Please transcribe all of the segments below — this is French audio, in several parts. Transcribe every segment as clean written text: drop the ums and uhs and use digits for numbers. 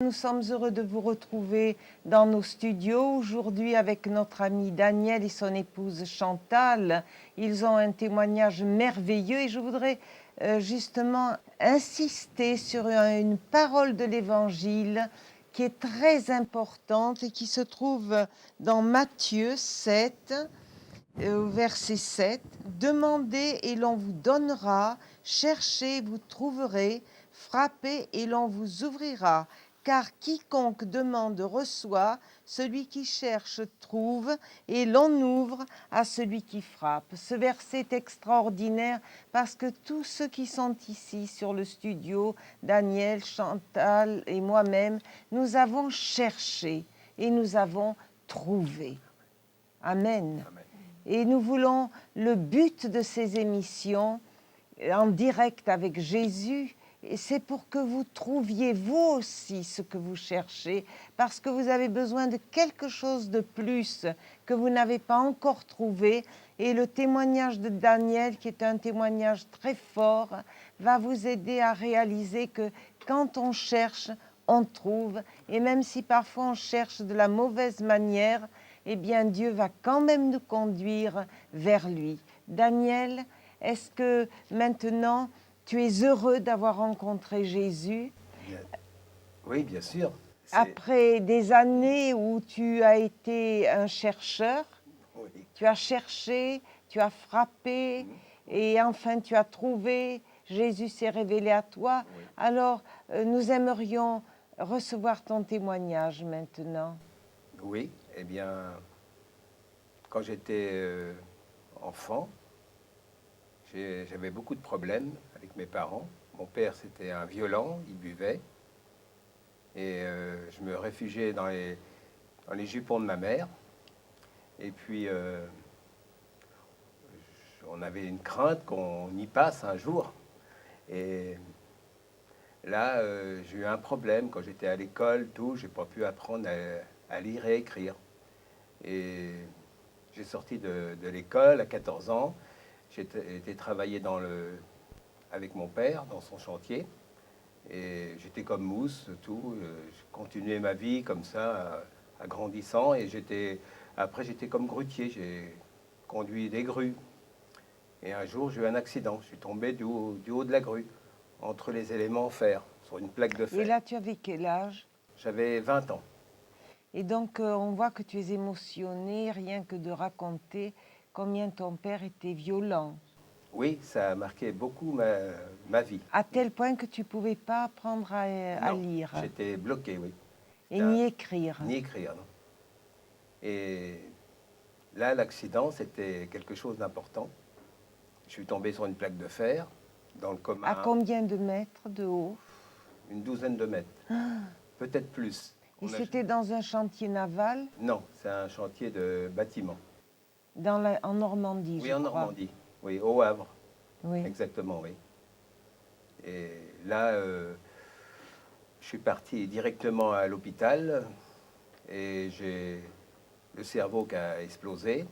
Nous sommes heureux de vous retrouver dans nos studios aujourd'hui avec notre ami Daniel et son épouse Chantal. Ils ont un témoignage merveilleux et je voudrais justement insister sur une parole de l'Évangile qui est très importante et qui se trouve dans Matthieu 7, verset 7. « Demandez et l'on vous donnera, cherchez, vous trouverez, frappez et l'on vous ouvrira. Car quiconque demande reçoit, celui qui cherche trouve, et l'on ouvre à celui qui frappe. » Ce verset est extraordinaire parce que tous ceux qui sont ici sur le studio, Daniel, Chantal et moi-même, nous avons cherché et nous avons trouvé. Amen. Amen. Et nous voulons le but de ces émissions en direct avec Jésus, et c'est pour que vous trouviez vous aussi ce que vous cherchez, parce que vous avez besoin de quelque chose de plus que vous n'avez pas encore trouvé. Et le témoignage de Daniel, qui est un témoignage très fort, va vous aider à réaliser que quand on cherche, on trouve. Et même si parfois on cherche de la mauvaise manière, eh bien Dieu va quand même nous conduire vers lui. Daniel, est-ce que maintenant tu es heureux d'avoir rencontré Jésus? Bien. Oui, bien sûr. Après des années où tu as été un chercheur, Oui. tu as cherché, tu as frappé et enfin tu as trouvé, Jésus s'est révélé à toi. Oui. Alors nous aimerions recevoir ton témoignage maintenant. Oui, eh bien, quand j'étais enfant, j'avais beaucoup de problèmes avec mes parents. Mon père, c'était un violent, il buvait. Et je me réfugiais dans les jupons de ma mère. Et puis, on avait une crainte qu'on y passe un jour. Et là, j'ai eu un problème quand j'étais à l'école, tout. J'ai pas pu apprendre à lire et écrire. Et j'ai sorti de l'école à 14 ans. J'ai été travailler avec mon père dans son chantier. Et j'étais comme mousse, tout. J'ai continué ma vie comme ça, agrandissant. Et après, j'étais comme grutier. J'ai conduit des grues. Et un jour, j'ai eu un accident. Je suis tombé du haut de la grue, entre les éléments en fer, sur une plaque de fer. Et là, tu avais quel âge? J'avais 20 ans. Et donc, on voit que tu es émotionné, rien que de raconter combien ton père était violent, Oui, ça a marqué beaucoup ma vie. à tel point que tu ne pouvais pas apprendre à Non, lire j'étais bloqué, oui. et ni écrire. Ni écrire, non. Et là, l'accident, c'était quelque chose d'important. Je suis tombé sur une plaque de fer, dans le À coma, combien de mètres de haut? une douzaine de mètres, peut-être plus. Et On a- c'était dans un chantier naval Non, c'est un chantier de bâtiment. en Normandie, Oui, je en crois. Normandie. Oui, au Havre. Oui. Exactement, oui. Et là, je suis parti directement à l'hôpital et j'ai le cerveau qui a explosé.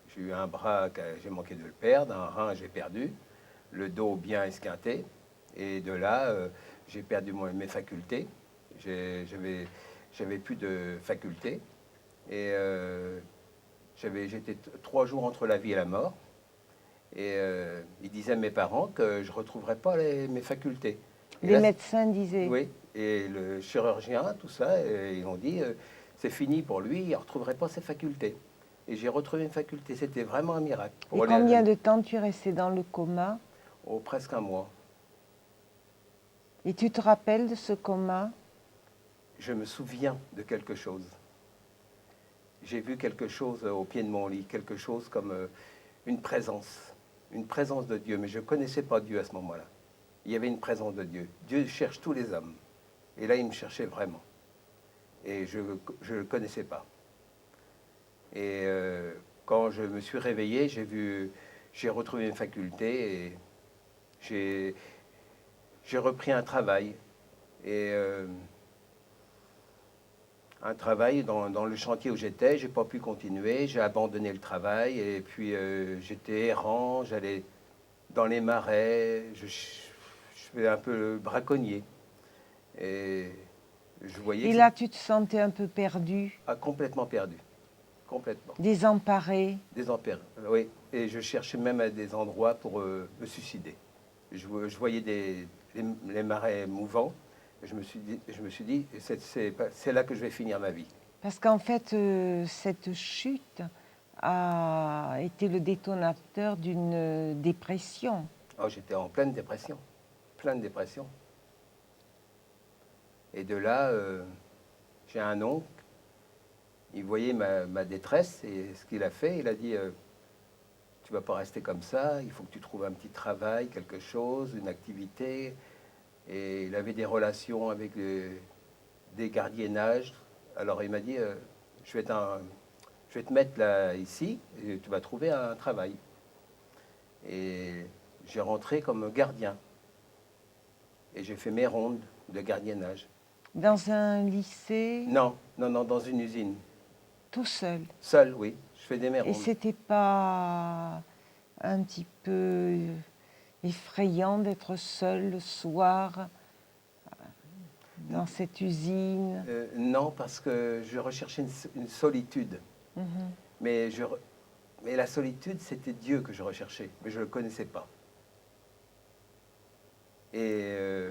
J'ai eu un bras, j'ai manqué de le perdre, un rein, j'ai perdu, le dos bien esquinté. Et de là, j'ai perdu mes facultés. J'avais plus de facultés. Et j'étais 3 jours entre la vie et la mort. Et ils disaient à mes parents que je ne retrouverais pas mes facultés. Et Les là, médecins disaient. oui, et le chirurgien, tout ça, ils ont dit c'est fini pour lui, il ne retrouverait pas ses facultés. Et j'ai retrouvé une faculté, c'était vraiment un miracle. Et combien de temps tu restais dans le coma? Oh, presque un mois. Et tu te rappelles de ce coma? Je me souviens de quelque chose. J'ai vu quelque chose au pied de mon lit, quelque chose comme une présence de Dieu, mais je ne connaissais pas Dieu à ce moment-là. Il y avait une présence de Dieu. Dieu cherche tous les hommes. Et là, il me cherchait vraiment. Et je ne le connaissais pas. Et quand je me suis réveillé, j'ai retrouvé une faculté et j'ai repris un travail. Et un travail dans le chantier où j'étais, j'ai pas pu continuer, j'ai abandonné le travail et puis j'étais errant, j'allais dans les marais, je faisais un peu le braconnier. Et Je voyais Et que là, tu te sentais un peu perdu, complètement perdu, complètement. désemparé. Des ampères, oui. Et je cherchais même à des endroits pour me suicider. Je voyais les marais mouvants. Et je me suis dit c'est là que je vais finir ma vie. Parce qu'en fait, cette chute a été le détonateur d'une dépression. Oh, j'étais en pleine dépression, pleine dépression. Et de là, j'ai un oncle, il voyait ma détresse et ce qu'il a fait, il a dit tu vas pas rester comme ça, il faut que tu trouves un petit travail, quelque chose, une activité. Et il avait des relations avec des gardiennages. Alors il m'a dit je vais te mettre là ici et tu vas trouver un travail. Et j'ai rentré comme gardien et j'ai fait mes rondes de gardiennage. Dans un lycée, Non, non, non, dans une usine. tout seul. Seul, oui, je fais des mes Et rondes. c'était pas un petit peu effrayant d'être seul le soir dans cette usine? Non, parce que je recherchais une solitude. Mhm. Mais, mais la solitude, c'était Dieu que je recherchais, mais je ne le connaissais pas. Et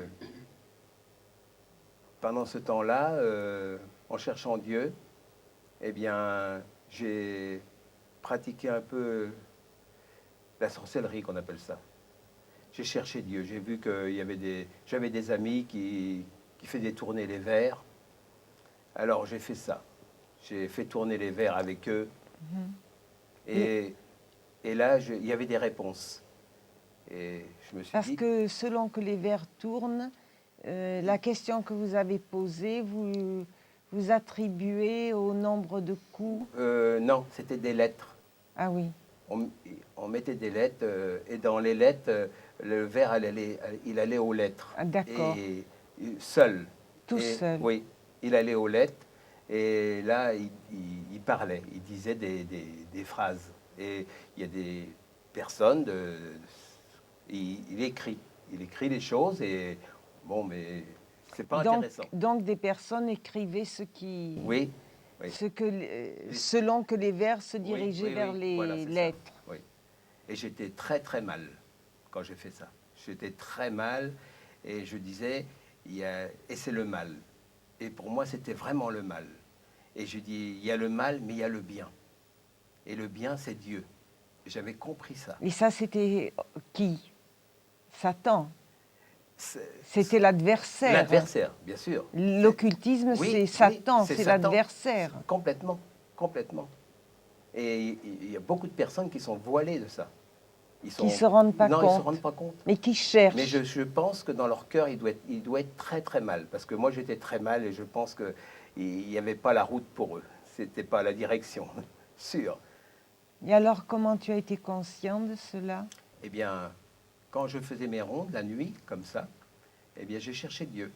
pendant ce temps-là, en cherchant Dieu, eh bien, j'ai pratiqué un peu la sorcellerie, qu'on appelle ça. J'ai cherché Dieu. J'ai vu que j'avais des amis qui faisaient tourner les verres. Alors j'ai fait ça. J'ai fait tourner les verres avec eux. Mhm. Et là, il y avait des réponses. Et je me suis Parce dit... que selon que les verres tournent, la question que vous avez posée, vous attribuez au nombre de coups. non, c'était des lettres. Ah oui, On mettait des lettres et dans les lettres, le verre il allait aux lettres. ah, d'accord, Et seul. tout Et, seul. oui, il allait aux lettres et là, il parlait, il disait des phrases. Et il y a des personnes, il écrit les choses et bon, mais c'est pas intéressant. Donc des personnes écrivaient Oui, oui. selon que les vers se Oui, dirigeaient oui, vers oui, les voilà, c'est ça. lettres. Oui. Et j'étais très très mal quand j'ai fait ça. J'étais très mal et je disais, et c'est le mal. Et pour moi, c'était vraiment le mal. Et je dis, il y a le mal, mais il y a le bien. Et le bien, c'est Dieu. Et j'avais compris ça. Et ça, c'était qui? Satan. C'est- C'était l'adversaire. L'adversaire, bien sûr. L'occultisme, Oui, c'est oui, Satan, c'est c'est Satan. l'adversaire. Complètement, complètement. Et il y a beaucoup de personnes qui sont voilées de ça. Qui ne se rendent pas non, compte. ils se rendent pas compte. Mais qui cherchent. Mais je pense que dans leur cœur, il doit être très très mal. Parce que moi, j'étais très mal et je pense qu'il n'y avait pas la route pour eux. C'était pas la direction, sûr. Et alors, comment tu as été conscient de cela? Eh bien, quand je faisais mes rondes la nuit, comme ça, eh bien, j'ai cherché Dieu.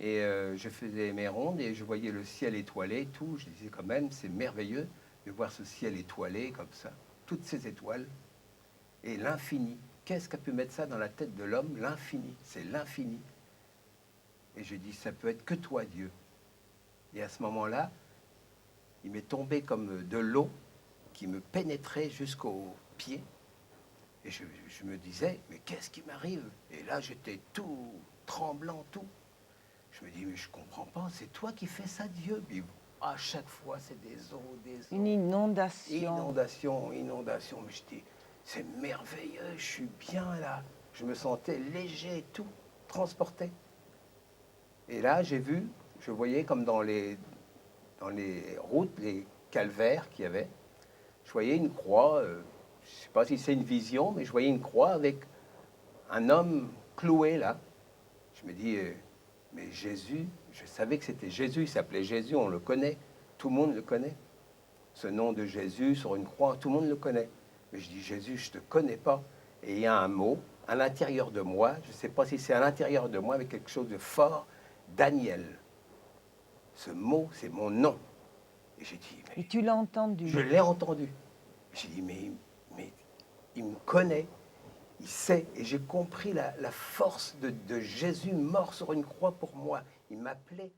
Et je faisais mes rondes et je voyais le ciel étoilé, tout. Je disais quand même, c'est merveilleux de voir ce ciel étoilé comme ça. Toutes ces étoiles. Et l'infini. Qu'est-ce qu'a pu mettre ça dans la tête de l'homme? L'infini. C'est l'infini. Et je dis, ça peut être que toi, Dieu. Et à ce moment-là, il m'est tombé comme de l'eau qui me pénétrait jusqu'aux pieds. Et je me disais, mais qu'est-ce qui m'arrive? Et là, j'étais tout tremblant, tout. Je me dis, mais je comprends pas, c'est toi qui fais ça, Dieu. Puis à chaque fois, c'est des eaux, des eaux. Une inondation. Inondation, inondation. Mais je dis, c'est merveilleux, je suis bien là. Je me sentais léger, tout, transporté. Et là, je voyais comme dans les routes, les calvaires qu'il y avait, je voyais une croix, je ne sais pas si c'est une vision, mais je voyais une croix avec un homme cloué là. Je me dis, mais Jésus, je savais que c'était Jésus, il s'appelait Jésus, on le connaît, tout le monde le connaît. Ce nom de Jésus sur une croix, tout le monde le connaît. Mais je dis, Jésus, je ne te connais pas. Et il y a un mot à l'intérieur de moi, je ne sais pas si c'est à l'intérieur de moi, avec quelque chose de fort, Daniel. Ce mot, c'est mon nom. Et j'ai dit, mais... Et tu l'as entendu. Je l'ai entendu. J'ai dit, mais il me connaît, il sait. Et j'ai compris la force de Jésus mort sur une croix pour moi. il m'appelait.